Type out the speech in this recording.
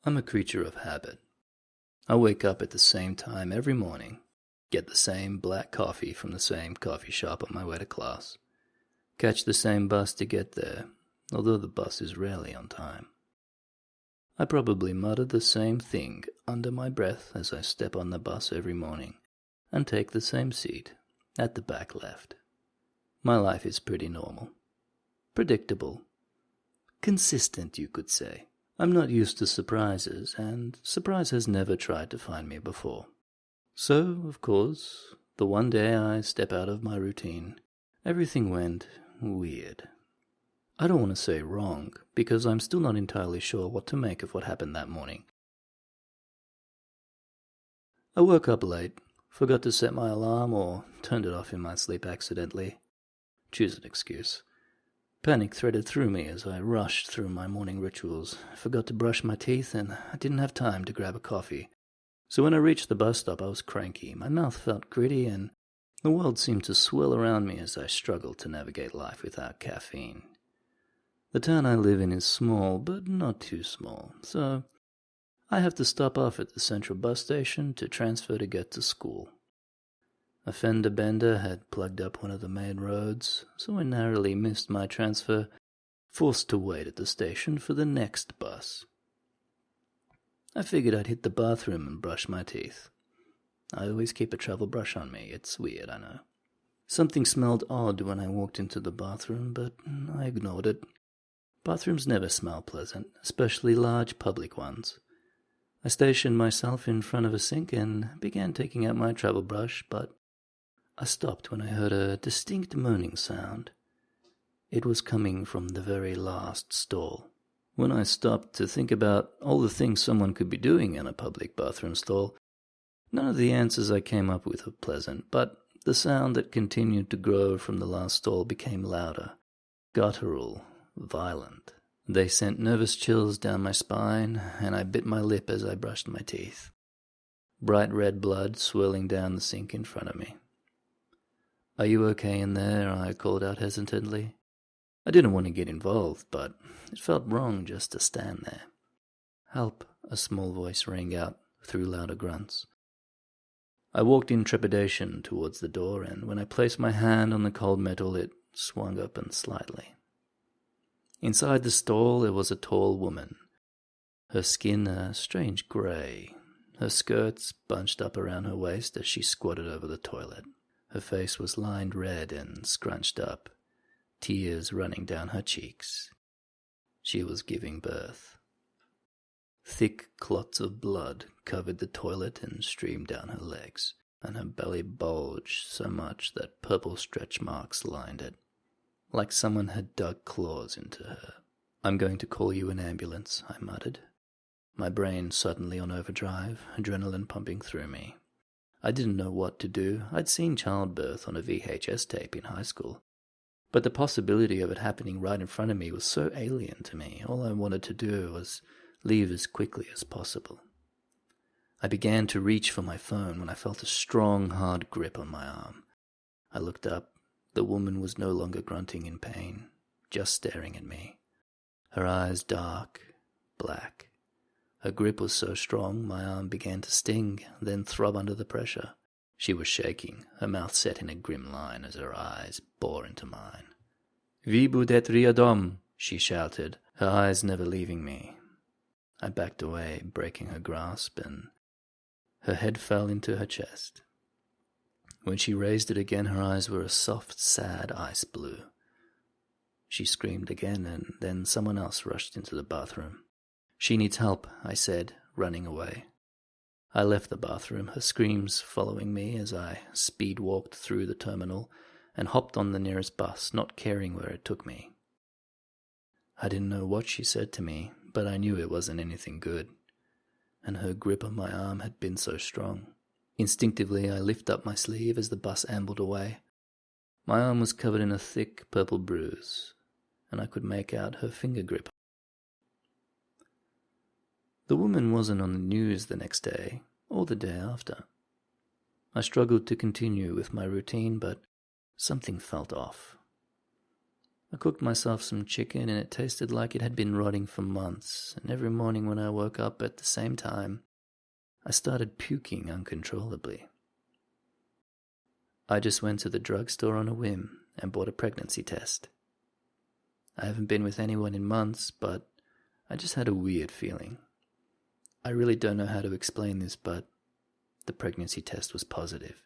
I'm a creature of habit. I wake up at the same time every morning, get the same black coffee from the same coffee shop on my way to class, catch the same bus to get there, although the bus is rarely on time. I probably mutter the same thing under my breath as I step on the bus every morning and take the same seat at the back left. My life is pretty normal. Predictable. Consistent, you could say. I'm not used to surprises, and surprise has never tried to find me before. So, of course, the one day I step out of my routine, everything went weird. I don't want to say wrong, because I'm still not entirely sure what to make of what happened that morning. I woke up late, forgot to set my alarm, or turned it off in my sleep accidentally. Choose an excuse. Panic threaded through me as I rushed through my morning rituals. I forgot to brush my teeth, and I didn't have time to grab a coffee. So when I reached the bus stop, I was cranky. My mouth felt gritty, and the world seemed to swirl around me as I struggled to navigate life without caffeine. The town I live in is small, but not too small, so I have to stop off at the central bus station to transfer to get to school. A fender bender had plugged up one of the main roads, so I narrowly missed my transfer, forced to wait at the station for the next bus. I figured I'd hit the bathroom and brush my teeth. I always keep a travel brush on me. It's weird, I know. Something smelled odd when I walked into the bathroom, but I ignored it. Bathrooms never smell pleasant, especially large public ones. I stationed myself in front of a sink and began taking out my travel brush, but I stopped when I heard a distinct moaning sound. It was coming from the very last stall. When I stopped to think about all the things someone could be doing in a public bathroom stall, none of the answers I came up with were pleasant, but the sound that continued to grow from the last stall became louder, guttural, violent. They sent nervous chills down my spine, and I bit my lip as I brushed my teeth. Bright red blood swirling down the sink in front of me. "Are you okay in there?" I called out hesitantly. I didn't want to get involved, but it felt wrong just to stand there. "Help," a small voice rang out through louder grunts. I walked in trepidation towards the door, and when I placed my hand on the cold metal, it swung open slightly. Inside the stall there was a tall woman, her skin a strange grey, her skirts bunched up around her waist as she squatted over the toilet. Her face was lined red and scrunched up, tears running down her cheeks. She was giving birth. Thick clots of blood covered the toilet and streamed down her legs, and her belly bulged so much that purple stretch marks lined it, like someone had dug claws into her. "I'm going to call you an ambulance," I muttered, my brain suddenly on overdrive, adrenaline pumping through me. I didn't know what to do. I'd seen childbirth on a VHS tape in high school, but the possibility of it happening right in front of me was so alien to me. All I wanted to do was leave as quickly as possible. I began to reach for my phone when I felt a strong, hard grip on my arm. I looked up. The woman was no longer grunting in pain, just staring at me. Her eyes dark, black. Her grip was so strong my arm began to sting, then throb under the pressure. She was shaking, her mouth set in a grim line as her eyes bore into mine. "Vi budet riadom," she shouted, her eyes never leaving me. I backed away, breaking her grasp, and her head fell into her chest. When she raised it again, her eyes were a soft, sad ice blue. She screamed again, and then someone else rushed into the bathroom. "She needs help," I said, running away. I left the bathroom, her screams following me as I speed-walked through the terminal and hopped on the nearest bus, not caring where it took me. I didn't know what she said to me, but I knew it wasn't anything good, and her grip on my arm had been so strong. Instinctively, I lifted up my sleeve as the bus ambled away. My arm was covered in a thick purple bruise, and I could make out her finger grip. The woman wasn't on the news the next day, or the day after. I struggled to continue with my routine, but something felt off. I cooked myself some chicken and it tasted like it had been rotting for months, and every morning when I woke up at the same time, I started puking uncontrollably. I just went to the drugstore on a whim and bought a pregnancy test. I haven't been with anyone in months, but I just had a weird feeling. I really don't know how to explain this, but the pregnancy test was positive.